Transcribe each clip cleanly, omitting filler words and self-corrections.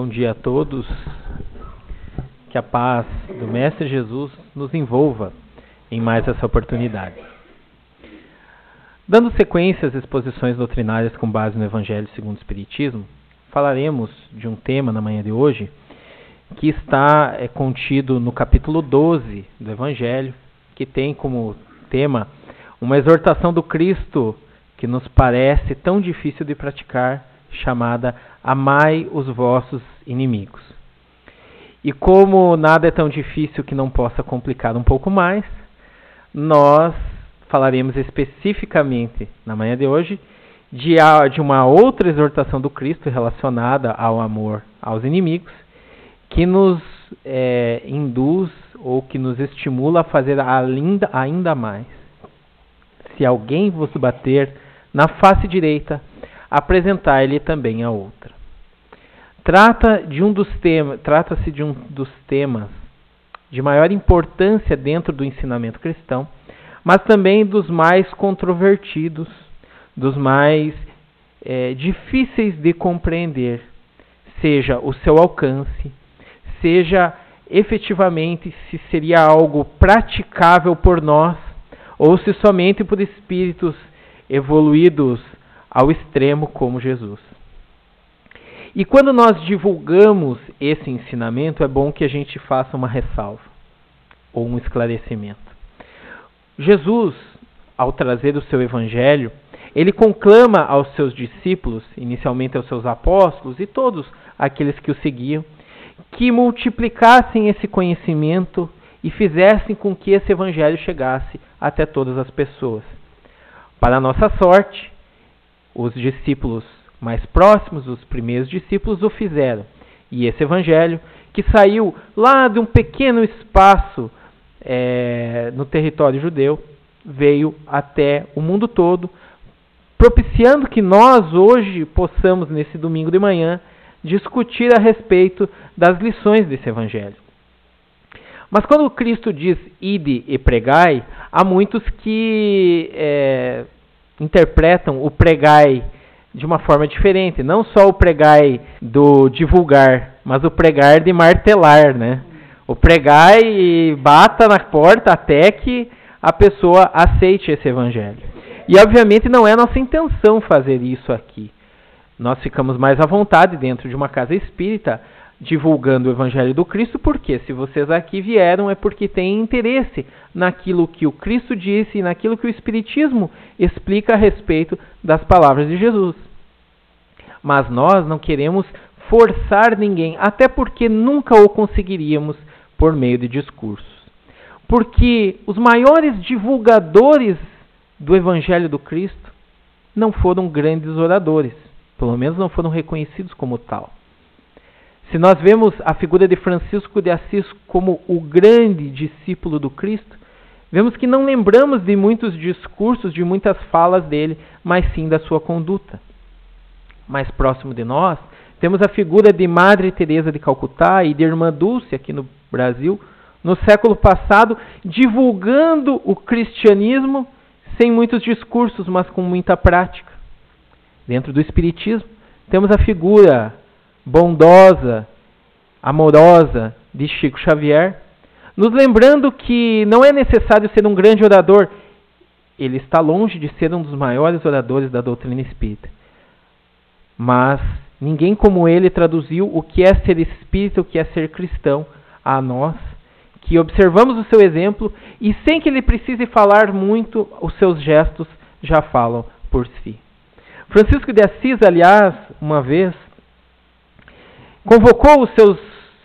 Bom dia a todos. Que a paz do Mestre Jesus nos envolva em mais essa oportunidade. Dando sequência às exposições doutrinárias com base no Evangelho segundo o Espiritismo, falaremos de um tema na manhã de hoje que está contido no capítulo 12 do Evangelho, que tem como tema uma exortação do Cristo que nos parece tão difícil de praticar, chamada Amai os vossos inimigos. E como nada é tão difícil que não possa complicar um pouco mais, nós falaremos especificamente, na manhã de hoje, de uma outra exortação do Cristo relacionada ao amor aos inimigos, que nos induz ou que nos estimula a fazer ainda mais. Se alguém vos bater na face direita, apresentai-lhe também a outra. Trata-se de um dos temas de maior importância dentro do ensinamento cristão, mas também dos mais controvertidos, dos mais difíceis de compreender, seja o seu alcance, seja efetivamente se seria algo praticável por nós, ou se somente por espíritos evoluídos ao extremo como Jesus. E quando nós divulgamos esse ensinamento, é bom que a gente faça uma ressalva ou um esclarecimento. Jesus, ao trazer o seu evangelho, ele conclama aos seus discípulos, inicialmente aos seus apóstolos e todos aqueles que o seguiam, que multiplicassem esse conhecimento e fizessem com que esse evangelho chegasse até todas as pessoas. Para a nossa sorte, os discípulos mais próximos, os primeiros discípulos, o fizeram. E esse evangelho, que saiu lá de um pequeno espaço no território judeu, veio até o mundo todo, propiciando que nós hoje possamos, nesse domingo de manhã, discutir a respeito das lições desse evangelho. Mas quando Cristo diz ide e pregai, há muitos que interpretam o pregai de uma forma diferente. Não só o pregai do divulgar, mas o pregar de martelar, né? O pregai e bata na porta até que a pessoa aceite esse evangelho. E obviamente não é nossa intenção fazer isso aqui. Nós ficamos mais à vontade dentro de uma casa espírita divulgando o Evangelho do Cristo, porque se vocês aqui vieram é porque têm interesse naquilo que o Cristo disse e naquilo que o Espiritismo explica a respeito das palavras de Jesus. Mas nós não queremos forçar ninguém, até porque nunca o conseguiríamos por meio de discursos. Porque os maiores divulgadores do Evangelho do Cristo não foram grandes oradores, pelo menos não foram reconhecidos como tal. Se nós vemos a figura de Francisco de Assis como o grande discípulo do Cristo, vemos que não lembramos de muitos discursos, de muitas falas dele, mas sim da sua conduta. Mais próximo de nós, temos a figura de Madre Teresa de Calcutá e de Irmã Dulce aqui no Brasil, no século passado, divulgando o cristianismo sem muitos discursos, mas com muita prática. Dentro do Espiritismo, temos a figura bondosa, amorosa de Chico Xavier, nos lembrando que não é necessário ser um grande orador. Ele está longe de ser um dos maiores oradores da doutrina espírita. Mas ninguém como ele traduziu o que é ser espírita, o que é ser cristão a nós, que observamos o seu exemplo e sem que ele precise falar muito, os seus gestos já falam por si. Francisco de Assis, aliás, uma vez, convocou os seus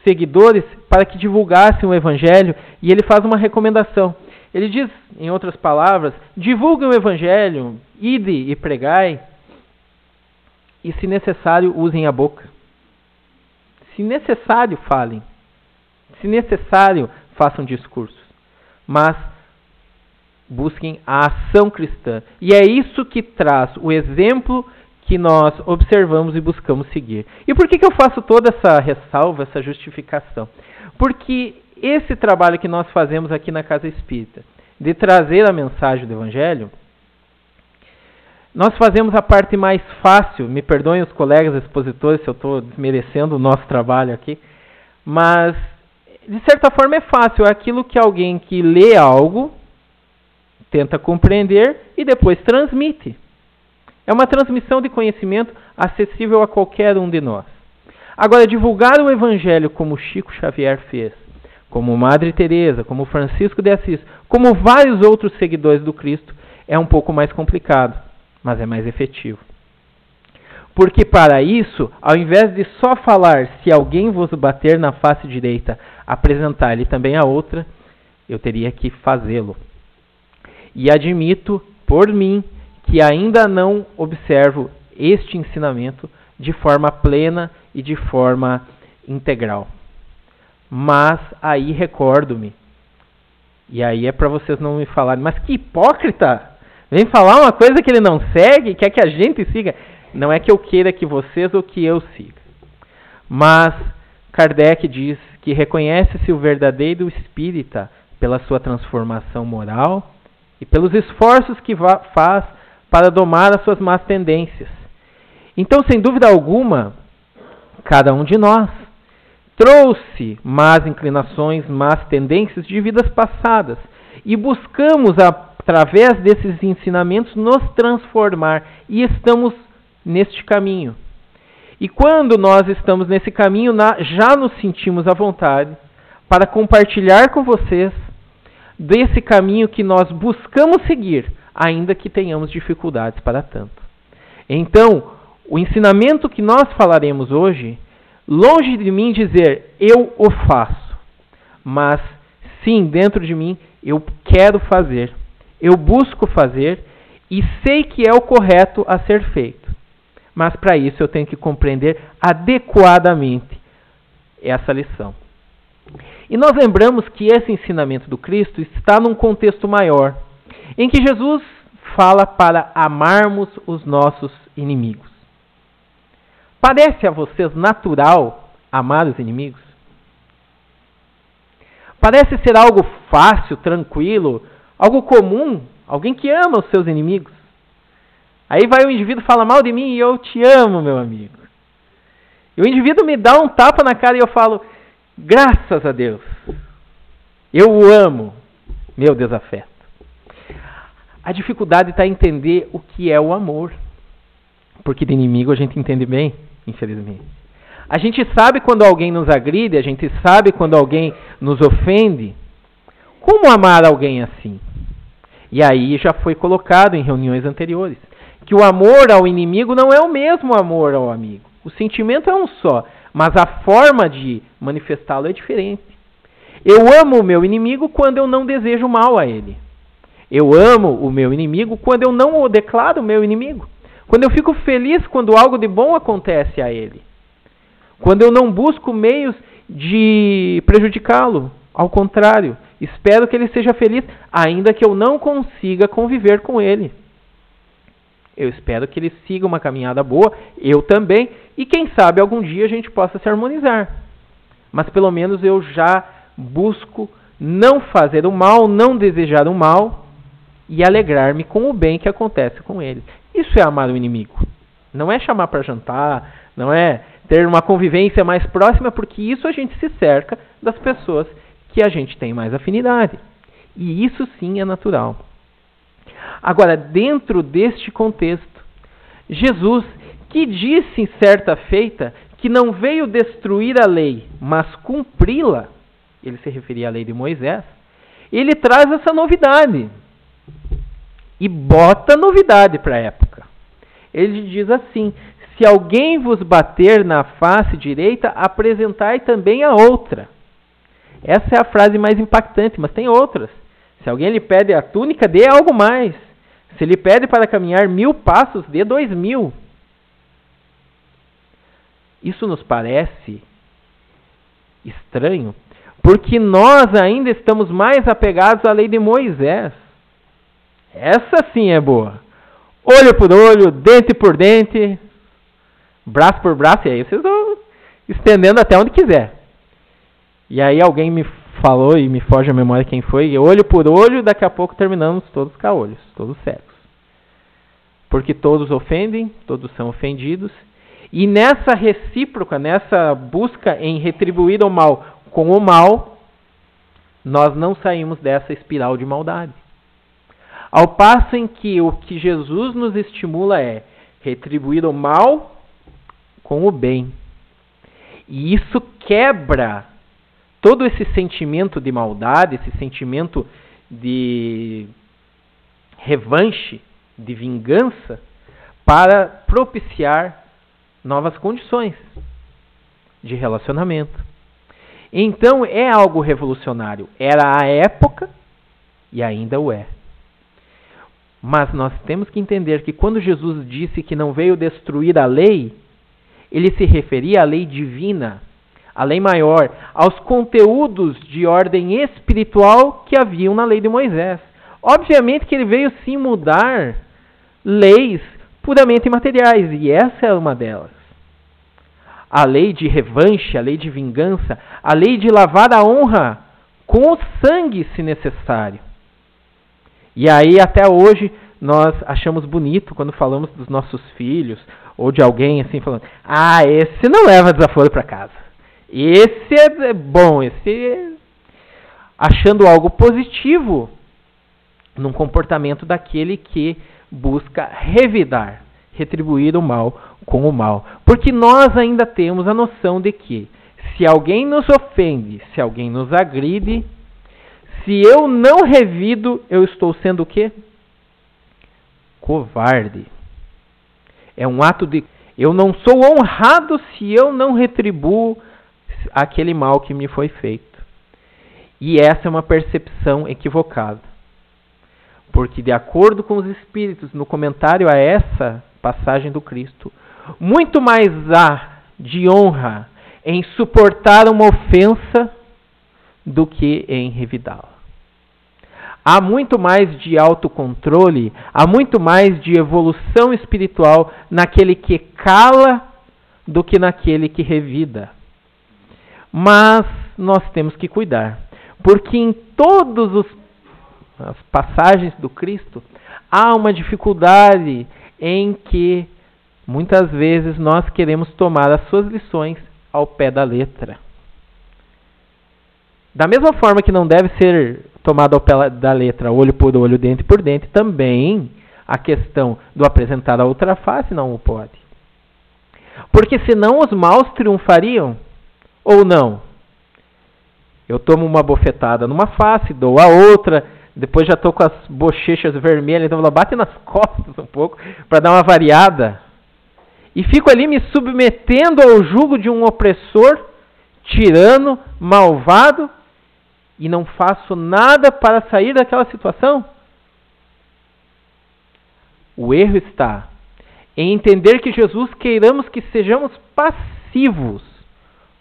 seguidores para que divulgassem o Evangelho e ele faz uma recomendação. Ele diz, em outras palavras, divulguem o Evangelho, ide e pregai, e se necessário, usem a boca. Se necessário, falem. Se necessário, façam discursos. Mas busquem a ação cristã. E é isso que traz o exemplo que nós observamos e buscamos seguir. E por que eu faço toda essa ressalva, essa justificação? Porque esse trabalho que nós fazemos aqui na Casa Espírita, de trazer a mensagem do Evangelho, Nós fazemos a parte mais fácil, me perdoem os colegas expositores se eu estou desmerecendo o nosso trabalho aqui, mas de certa forma é fácil, é aquilo que alguém que lê algo, tenta compreender e depois transmite. É uma transmissão de conhecimento acessível a qualquer um de nós. Agora, divulgar o Evangelho como Chico Xavier fez, como Madre Teresa, como Francisco de Assis, como vários outros seguidores do Cristo, é um pouco mais complicado, mas é mais efetivo. Porque para isso, ao invés de só falar, se alguém vos bater na face direita, apresentar-lhe também a outra, eu teria que fazê-lo. E admito, por mim, que ainda não observo este ensinamento de forma plena e de forma integral. Mas aí recordo-me, e aí é para vocês não me falarem, mas que hipócrita! Vem falar uma coisa que ele não segue, quer que a gente siga. Não é que eu queira que vocês ou que eu siga. Mas Kardec diz que reconhece-se o verdadeiro espírita pela sua transformação moral e pelos esforços que faz para domar as suas más tendências. Então, sem dúvida alguma, cada um de nós trouxe más inclinações, más tendências de vidas passadas e buscamos, através desses ensinamentos, nos transformar e estamos neste caminho. E quando nós estamos nesse caminho, já nos sentimos à vontade para compartilhar com vocês desse caminho que nós buscamos seguir, ainda que tenhamos dificuldades para tanto. Então, o ensinamento que nós falaremos hoje, longe de mim dizer eu o faço, mas sim, dentro de mim, eu quero fazer, eu busco fazer e sei que é o correto a ser feito. Mas para isso eu tenho que compreender adequadamente essa lição. E nós lembramos que esse ensinamento do Cristo está num contexto maior, em que Jesus fala para amarmos os nossos inimigos. Parece a vocês natural amar os inimigos? Parece ser algo fácil, tranquilo, algo comum, alguém que ama os seus inimigos? Aí vai o indivíduo fala mal de mim e eu te amo, meu amigo. E o indivíduo me dá um tapa na cara e eu falo, graças a Deus, eu o amo, meu desafeto. A dificuldade está em entender o que é o amor. Porque de inimigo a gente entende bem, infelizmente. A gente sabe quando alguém nos agride, a gente sabe quando alguém nos ofende. Como amar alguém assim? E aí já foi colocado em reuniões anteriores que o amor ao inimigo não é o mesmo amor ao amigo. O sentimento é um só, mas a forma de manifestá-lo é diferente. Eu amo o meu inimigo quando eu não desejo mal a ele. Eu amo o meu inimigo quando eu não o declaro meu inimigo. Quando eu fico feliz quando algo de bom acontece a ele. Quando eu não busco meios de prejudicá-lo. Ao contrário, espero que ele seja feliz, ainda que eu não consiga conviver com ele. Eu espero que ele siga uma caminhada boa, eu também, e quem sabe algum dia a gente possa se harmonizar. Mas pelo menos eu já busco não fazer o mal, não desejar o mal e alegrar-me com o bem que acontece com ele. Isso é amar o inimigo. Não é chamar para jantar, não é ter uma convivência mais próxima, porque isso a gente se cerca das pessoas que a gente tem mais afinidade. E isso sim é natural. Agora, dentro deste contexto, Jesus, que disse em certa feita que não veio destruir a lei, mas cumpri-la, ele se referia à lei de Moisés, ele traz essa novidade. E bota novidade para a época. Ele diz assim, se alguém vos bater na face direita, apresentai também a outra. Essa é a frase mais impactante, mas tem outras. Se alguém lhe pede a túnica, dê algo mais. Se lhe pede para caminhar 1000 passos, dê 2000. Isso nos parece estranho, porque nós ainda estamos mais apegados à lei de Moisés. Essa sim é boa. Olho por olho, dente por dente, braço por braço, e aí vocês vão estendendo até onde quiser. E aí alguém me falou, e me foge a memória quem foi, olho por olho, daqui a pouco terminamos todos caolhos, todos cegos. porque todos ofendem, todos são ofendidos. E nessa recíproca, nessa busca em retribuir o mal com o mal, nós não saímos dessa espiral de maldade. Ao passo em que o que Jesus nos estimula é retribuir o mal com o bem. E isso quebra todo esse sentimento de maldade, esse sentimento de revanche, de vingança, para propiciar novas condições de relacionamento. Então é algo revolucionário. Era a época e ainda o é. Mas nós temos que entender que quando Jesus disse que não veio destruir a lei, ele se referia à lei divina, à lei maior, aos conteúdos de ordem espiritual que haviam na lei de Moisés. Obviamente que ele veio sim mudar leis puramente materiais, e essa é uma delas. A lei de revanche, a lei de vingança, a lei de lavar a honra com o sangue, se necessário. E aí, até hoje, nós achamos bonito quando falamos dos nossos filhos, ou de alguém assim, falando, esse não leva desaforo para casa. Esse é bom, achando algo positivo num comportamento daquele que busca revidar, retribuir o mal com o mal. Porque nós ainda temos a noção de que se alguém nos ofende, se alguém nos agride, se eu não revido, eu estou sendo o quê? Covarde. É um ato de... Eu não sou honrado se eu não retribuo aquele mal que me foi feito. E essa é uma percepção equivocada. Porque de acordo com os Espíritos, no comentário a essa passagem do Cristo, muito mais há de honra em suportar uma ofensa do que em revidá-la. Há muito mais de autocontrole, há muito mais de evolução espiritual naquele que cala do que naquele que revida. Mas nós temos que cuidar, porque em todas as passagens do Cristo há uma dificuldade em que muitas vezes nós queremos tomar as suas lições ao pé da letra. Da mesma forma que não deve ser tomado ao pé da letra olho por olho, dente por dente, também a questão do apresentar a outra face não o pode. Porque senão os maus triunfariam, ou não? Eu tomo uma bofetada numa face, dou a outra, depois já estou com as bochechas vermelhas, então ela bate nas costas um pouco para dar uma variada. E fico ali me submetendo ao jugo de um opressor, tirano, malvado, e não faço nada para sair daquela situação? O erro está em entender que Jesus queiramos que sejamos passivos,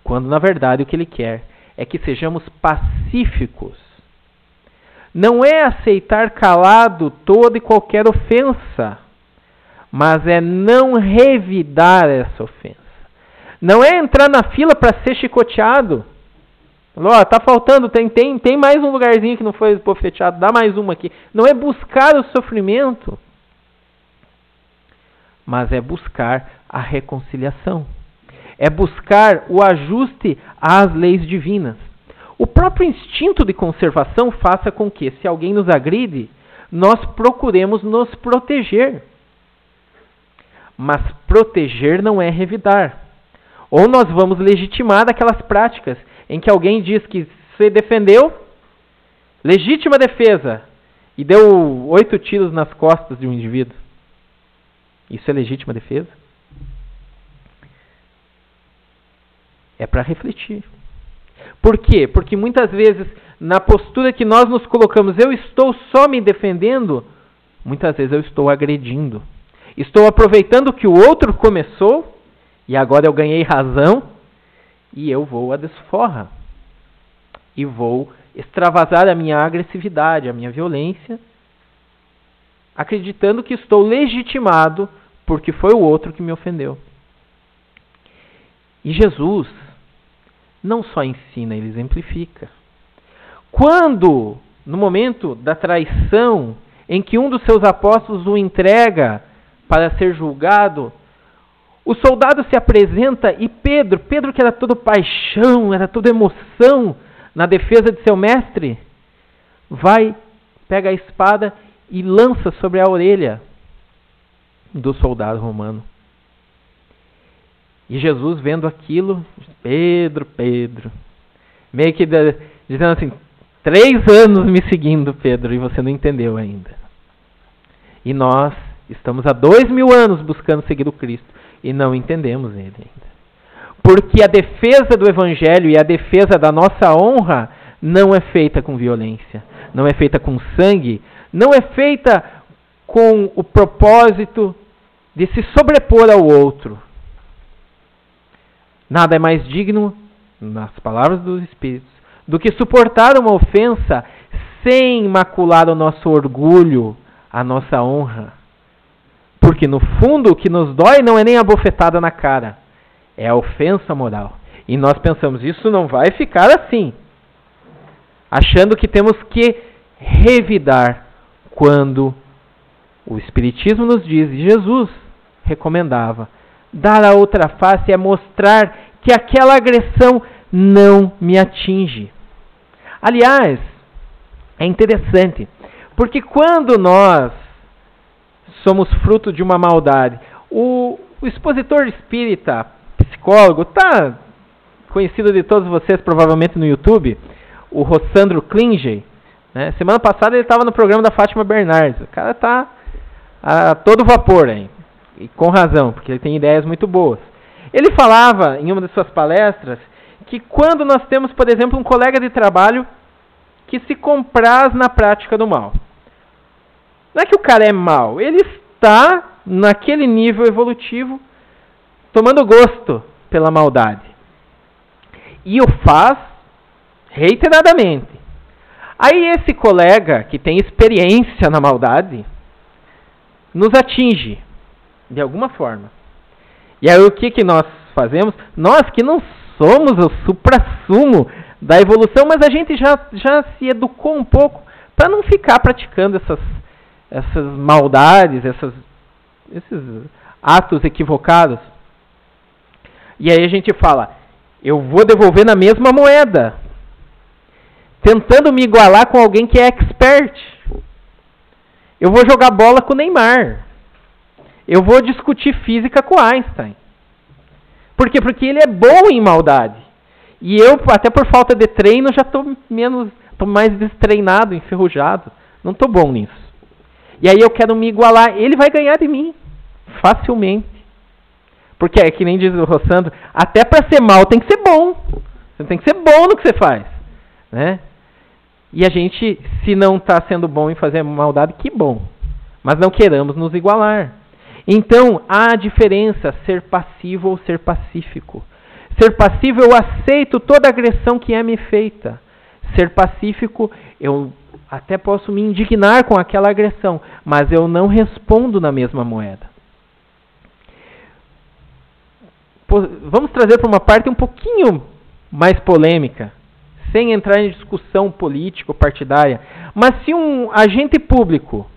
quando na verdade o que Ele quer é que sejamos pacíficos. Não é aceitar calado toda e qualquer ofensa, mas é não revidar essa ofensa. Não é entrar na fila para ser chicoteado. Tá faltando, tem mais um lugarzinho que não foi bofeteado, dá mais uma aqui. Não é buscar o sofrimento, mas é buscar a reconciliação. É buscar o ajuste às leis divinas. O próprio instinto de conservação faça com que, se alguém nos agride, nós procuremos nos proteger. Mas proteger não é revidar. Ou nós vamos legitimar aquelas práticas em que alguém diz que se defendeu, legítima defesa, e deu 8 tiros nas costas de um indivíduo. Isso é legítima defesa? É para refletir. Por quê? Porque muitas vezes, na postura que nós nos colocamos, eu estou só me defendendo, muitas vezes eu estou agredindo. Estou aproveitando que o outro começou, e agora eu ganhei razão, e eu vou à desforra. E vou extravasar a minha agressividade, a minha violência, acreditando que estou legitimado porque foi o outro que me ofendeu. E Jesus não só ensina, ele exemplifica. Quando, no momento da traição, em que um dos seus apóstolos o entrega para ser julgado, o soldado se apresenta e Pedro que era todo paixão, era toda emoção na defesa de seu mestre, vai, pega a espada e lança sobre a orelha do soldado romano. E Jesus, vendo aquilo, Pedro, meio que dizendo assim, 3 anos me seguindo, Pedro, e você não entendeu ainda. E nós estamos há 2000 anos buscando seguir o Cristo e não entendemos ele ainda. Porque a defesa do Evangelho e a defesa da nossa honra não é feita com violência, não é feita com sangue, não é feita com o propósito de se sobrepor ao outro. Nada é mais digno, nas palavras dos Espíritos, do que suportar uma ofensa sem macular o nosso orgulho, a nossa honra. Porque no fundo o que nos dói não é nem a bofetada na cara, é a ofensa moral. E nós pensamos, isso não vai ficar assim, achando que temos que revidar, quando o Espiritismo nos diz, e Jesus recomendava, dar a outra face é mostrar que aquela agressão não me atinge. Aliás, é interessante, porque quando nós somos fruto de uma maldade, o expositor espírita, psicólogo, está conhecido de todos vocês provavelmente no YouTube, o Rossandro Klinger, né? Semana passada ele estava no programa da Fátima Bernardes. O cara está a todo vapor aí, e com razão, porque ele tem ideias muito boas. Ele falava em uma de suas palestras que quando nós temos, por exemplo, um colega de trabalho que se compraz na prática do mal, não é que o cara é mau, ele está naquele nível evolutivo tomando gosto pela maldade e o faz reiteradamente. Aí esse colega que tem experiência na maldade nos atinge de alguma forma. E aí o que nós fazemos? Nós que não somos o suprassumo da evolução, mas a gente já se educou um pouco para não ficar praticando essas maldades, esses atos equivocados. E aí a gente fala, eu vou devolver na mesma moeda, tentando me igualar com alguém que é expert. Eu vou jogar bola com o Neymar. Eu vou discutir física com Einstein. Por quê? Porque ele é bom em maldade. E eu, até por falta de treino, já estou mais destreinado, enferrujado. Não estou bom nisso. E aí eu quero me igualar. Ele vai ganhar de mim. Facilmente. Porque é que nem diz o Rossandro, até para ser mal tem que ser bom. Você tem que ser bom no que você faz. Né? E a gente, se não está sendo bom em fazer maldade, que bom. Mas não queramos nos igualar. Então, há a diferença ser passivo ou ser pacífico. Ser passivo, eu aceito toda agressão que é me feita. Ser pacífico, eu até posso me indignar com aquela agressão, mas eu não respondo na mesma moeda. Vamos trazer para uma parte um pouquinho mais polêmica, sem entrar em discussão política ou partidária. Mas se um agente público,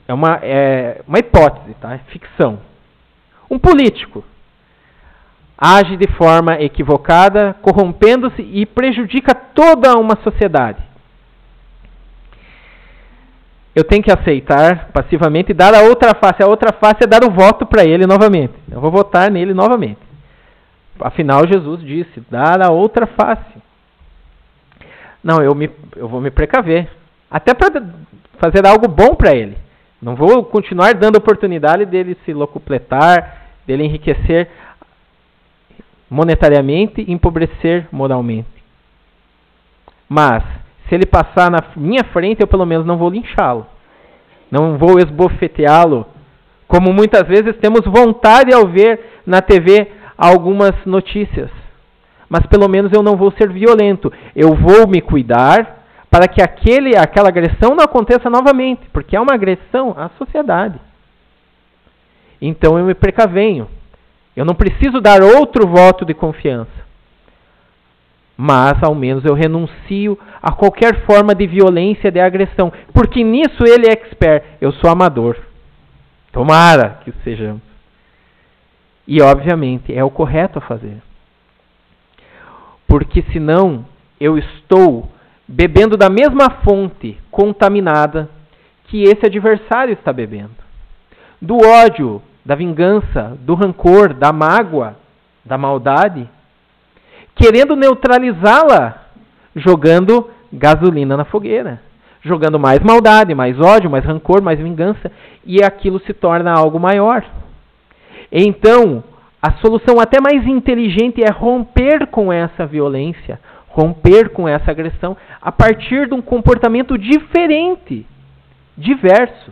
é uma hipótese, tá? É ficção, um político age de forma equivocada, corrompendo-se e prejudica toda uma sociedade, eu tenho que aceitar passivamente e dar a outra face. A outra face é dar o voto para ele novamente. Eu vou votar nele novamente. Afinal, Jesus disse, dar a outra face. Não, eu vou me precaver. Até para fazer algo bom para ele. Não vou continuar dando oportunidade dele se locupletar, dele enriquecer monetariamente e empobrecer moralmente. Mas, se ele passar na minha frente, eu pelo menos não vou linchá-lo. Não vou esbofeteá-lo, como muitas vezes temos vontade ao ver na TV algumas notícias. Mas pelo menos eu não vou ser violento. Eu vou me cuidar para que aquela agressão não aconteça novamente, porque é uma agressão à sociedade. Então eu me precavenho. Eu não preciso dar outro voto de confiança. Mas, ao menos, eu renuncio a qualquer forma de violência, de agressão. Porque nisso ele é expert. Eu sou amador. Tomara que sejamos. E, obviamente, é o correto a fazer. Porque, senão, eu estou bebendo da mesma fonte contaminada que esse adversário está bebendo. Do ódio, da vingança, do rancor, da mágoa, da maldade, querendo neutralizá-la, jogando gasolina na fogueira, jogando mais maldade, mais ódio, mais rancor, mais vingança, e aquilo se torna algo maior. Então, a solução até mais inteligente é romper com essa violência, romper com essa agressão, a partir de um comportamento diferente, diverso.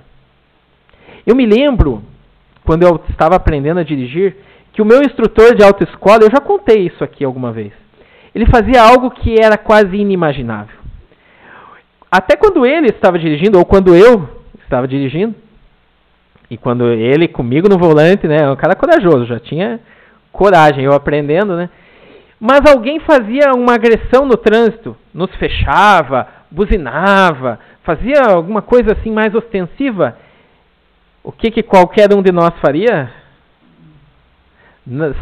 Eu me lembro, quando eu estava aprendendo a dirigir, que o meu instrutor de autoescola, eu já contei isso aqui alguma vez, ele fazia algo que era quase inimaginável. Até quando ele estava dirigindo, ou quando eu estava dirigindo, e quando ele comigo no volante, né, um cara corajoso, já tinha coragem, eu aprendendo, né? Mas alguém fazia uma agressão no trânsito, nos fechava, buzinava, fazia alguma coisa assim mais ostensiva, o que qualquer um de nós faria?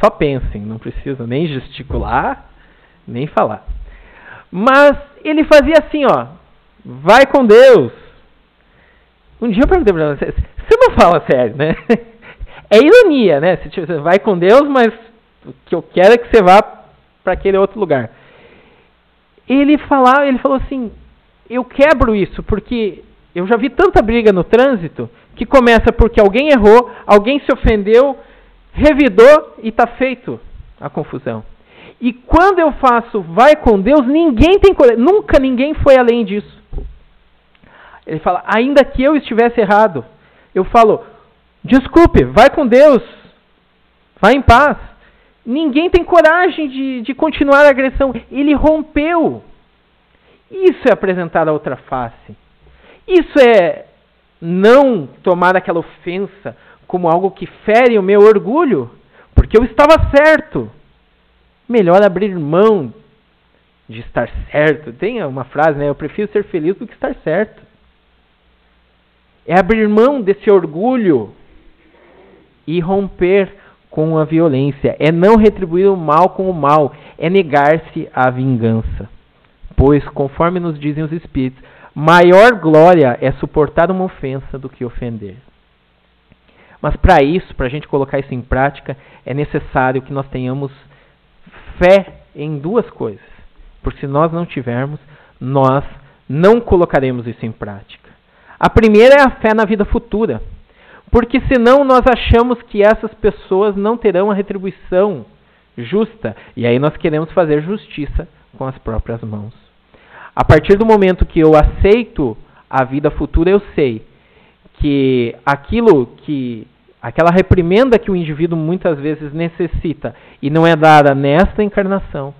Só pensem, não precisa nem gesticular, nem falar. Mas ele fazia assim, ó, vai com Deus. Um dia eu perguntei para você, você não fala sério, né? É ironia, né? Você vai com Deus, mas o que eu quero é que você vá para aquele outro lugar. Ele falou assim, eu quebro isso, porque eu já vi tanta briga no trânsito, que começa porque alguém errou, alguém se ofendeu, revidou e está feito a confusão. E quando eu faço vai com Deus, ninguém tem coragem, nunca ninguém foi além disso. Ele fala, ainda que eu estivesse errado, eu falo, desculpe, vai com Deus, vai em paz. Ninguém tem coragem de continuar a agressão. Ele rompeu. Isso é apresentar a outra face. Isso é não tomar aquela ofensa como algo que fere o meu orgulho, porque eu estava certo. Melhor abrir mão de estar certo. Tem uma frase, né? Eu prefiro ser feliz do que estar certo. É abrir mão desse orgulho e romper com a violência. É não retribuir o mal com o mal. É negar-se à vingança. Pois, conforme nos dizem os Espíritos, maior glória é suportar uma ofensa do que ofender. Mas para isso, para a gente colocar isso em prática, é necessário que nós tenhamos fé em duas coisas. Porque se nós não tivermos, nós não colocaremos isso em prática. A primeira é a fé na vida futura. Porque senão nós achamos que essas pessoas não terão a retribuição justa. E aí nós queremos fazer justiça com as próprias mãos. A partir do momento que eu aceito a vida futura, eu sei que aquela reprimenda que o indivíduo muitas vezes necessita e não é dada nesta encarnação,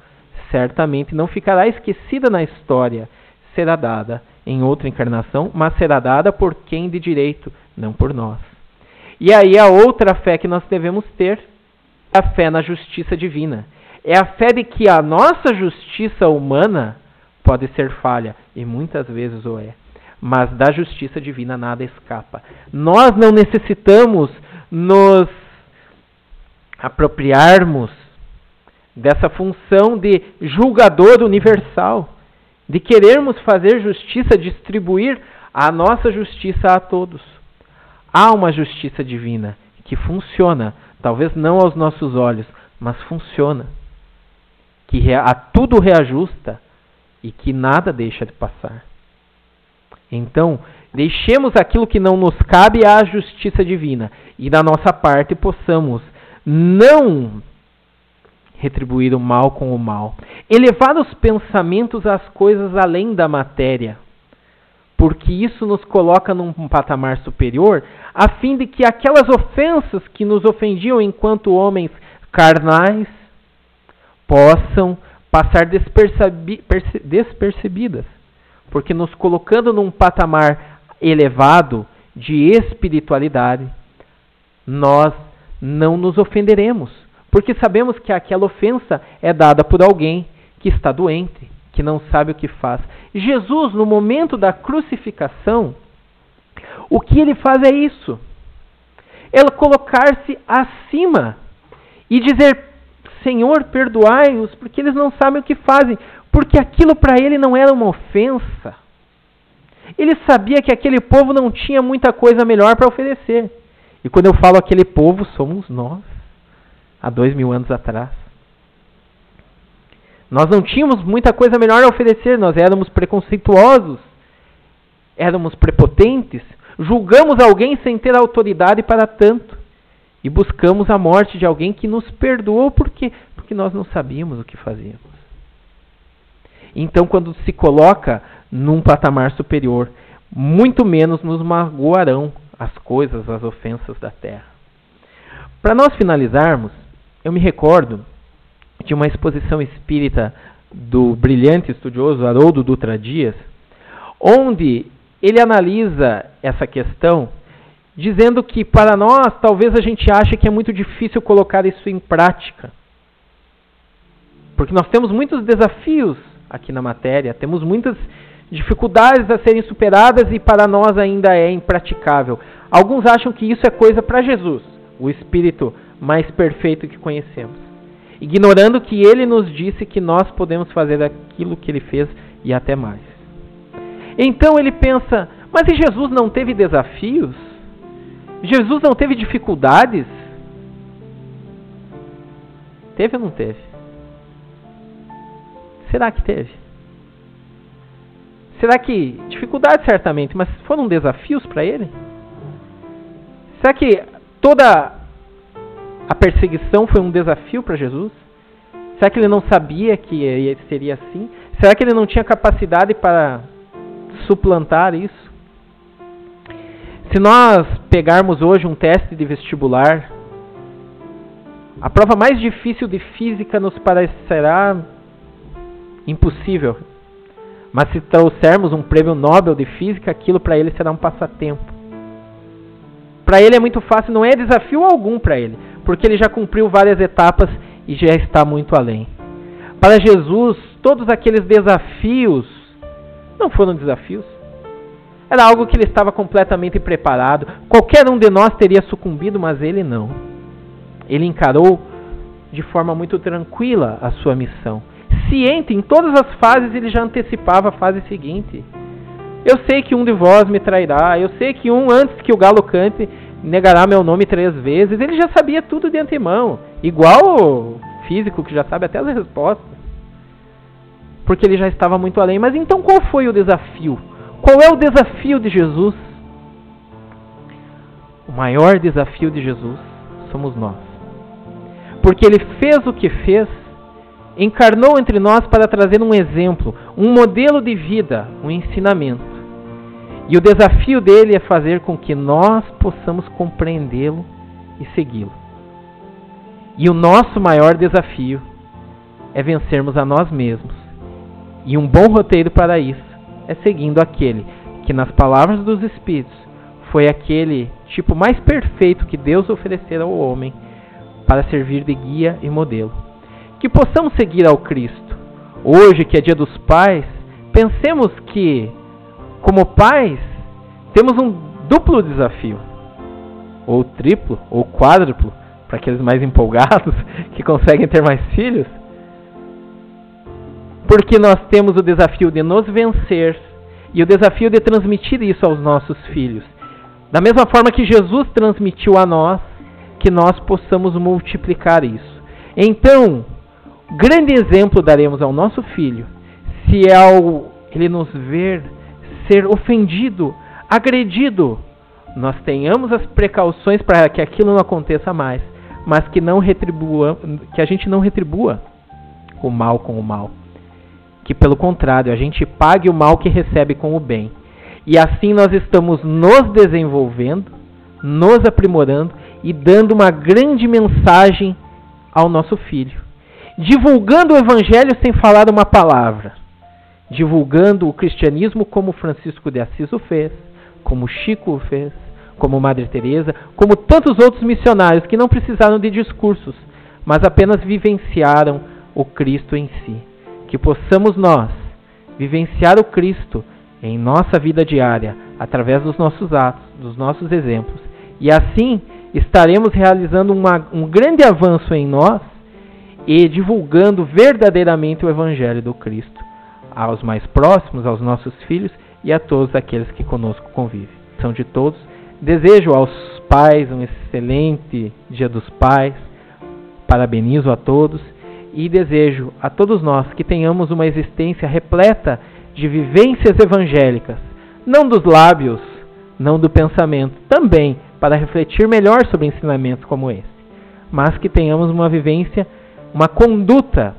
certamente não ficará esquecida na história, será dada em outra encarnação, mas será dada por quem de direito, não por nós. E aí a outra fé que nós devemos ter é a fé na justiça divina. É a fé de que a nossa justiça humana pode ser falha, e muitas vezes o é. Mas da justiça divina nada escapa. Nós não necessitamos nos apropriarmos dessa função de julgador universal, de querermos fazer justiça, distribuir a nossa justiça a todos. Há uma justiça divina que funciona, talvez não aos nossos olhos, mas funciona, que a tudo reajusta e que nada deixa de passar. Então, deixemos aquilo que não nos cabe à justiça divina e da nossa parte possamos não retribuir o mal com o mal. Elevar os pensamentos às coisas além da matéria, porque isso nos coloca num patamar superior, a fim de que aquelas ofensas que nos ofendiam enquanto homens carnais possam passar despercebidas, porque nos colocando num patamar elevado de espiritualidade, nós não nos ofenderemos, porque sabemos que aquela ofensa é dada por alguém que está doente, que não sabe o que faz. Jesus, no momento da crucificação, o que ele faz é isso. Ele colocar-se acima e dizer: Senhor, perdoai-os, porque eles não sabem o que fazem. Porque aquilo para ele não era uma ofensa. Ele sabia que aquele povo não tinha muita coisa melhor para oferecer. E quando eu falo aquele povo, somos nós, há 2000 anos atrás. Nós não tínhamos muita coisa melhor a oferecer, nós éramos preconceituosos, éramos prepotentes, julgamos alguém sem ter autoridade para tanto. E buscamos a morte de alguém que nos perdoou porque nós não sabíamos o que fazíamos. Então, quando se coloca num patamar superior, muito menos nos magoarão as coisas, as ofensas da terra. Para nós finalizarmos, eu me recordo de uma exposição espírita do brilhante estudioso Haroldo Dutra Dias, onde ele analisa essa questão, dizendo que para nós, talvez a gente ache que é muito difícil colocar isso em prática. Porque nós temos muitos desafios aqui na matéria, temos muitas dificuldades a serem superadas e para nós ainda é impraticável. Alguns acham que isso é coisa para Jesus, o Espírito mais perfeito que conhecemos, ignorando que ele nos disse que nós podemos fazer aquilo que ele fez e até mais. Então ele pensa: mas e Jesus não teve desafios? Jesus não teve dificuldades? Teve ou não teve? Será que teve? Será que dificuldades certamente, mas foram desafios para ele? Será que toda a perseguição foi um desafio para Jesus? Será que ele não sabia que seria assim? Será que ele não tinha capacidade para suplantar isso? Se nós pegarmos hoje um teste de vestibular, a prova mais difícil de física nos parecerá impossível. Mas se trouxermos um prêmio Nobel de física, aquilo para ele será um passatempo. Para ele é muito fácil, não é desafio algum para ele, porque ele já cumpriu várias etapas e já está muito além. Para Jesus, todos aqueles desafios não foram desafios. Era algo que ele estava completamente preparado. Qualquer um de nós teria sucumbido, mas ele não. Ele encarou de forma muito tranquila a sua missão. Ciente, em todas as fases, ele já antecipava a fase seguinte. Eu sei que um de vós me trairá. Eu sei que antes que o galo cante, negará meu nome 3 vezes. Ele já sabia tudo de antemão. Igual o físico que já sabe até as respostas. Porque ele já estava muito além. Mas então qual foi o desafio? Qual é o desafio de Jesus? O maior desafio de Jesus somos nós. Porque ele fez o que fez, encarnou entre nós para trazer um exemplo, um modelo de vida, um ensinamento. E o desafio dele é fazer com que nós possamos compreendê-lo e segui-lo. E o nosso maior desafio é vencermos a nós mesmos. E um bom roteiro para isso é seguindo aquele que, nas palavras dos Espíritos, foi aquele tipo mais perfeito que Deus oferecera ao homem para servir de guia e modelo. Que possamos seguir ao Cristo. Hoje, que é dia dos pais, pensemos que, como pais, temos um duplo desafio. Ou triplo, ou quádruplo, para aqueles mais empolgados, que conseguem ter mais filhos. Porque nós temos o desafio de nos vencer e o desafio de transmitir isso aos nossos filhos. Da mesma forma que Jesus transmitiu a nós, que nós possamos multiplicar isso. Então, grande exemplo daremos ao nosso filho, se ao ele nos ver ser ofendido, agredido, nós tenhamos as precauções para que aquilo não aconteça mais, mas que a gente não retribua o mal com o mal. Que pelo contrário, a gente pague o mal que recebe com o bem. E assim nós estamos nos desenvolvendo, nos aprimorando e dando uma grande mensagem ao nosso filho. Divulgando o Evangelho sem falar uma palavra. Divulgando o cristianismo como Francisco de Assis o fez, como Chico o fez, como Madre Teresa, como tantos outros missionários que não precisaram de discursos, mas apenas vivenciaram o Cristo em si. que possamos nós vivenciar o Cristo em nossa vida diária, através dos nossos atos, dos nossos exemplos. E assim estaremos realizando um grande avanço em nós e divulgando verdadeiramente o Evangelho do Cristo aos mais próximos, aos nossos filhos e a todos aqueles que conosco convivem. São de todos. Desejo aos pais um excelente Dia dos Pais. Parabenizo a todos e desejo a todos nós que tenhamos uma existência repleta de vivências evangélicas, não dos lábios, não do pensamento, também para refletir melhor sobre ensinamentos como esse, mas que tenhamos uma vivência, uma conduta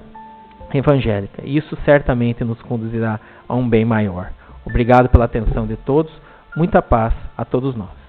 evangélica. Isso certamente nos conduzirá a um bem maior. Obrigado pela atenção de todos. Muita paz a todos nós.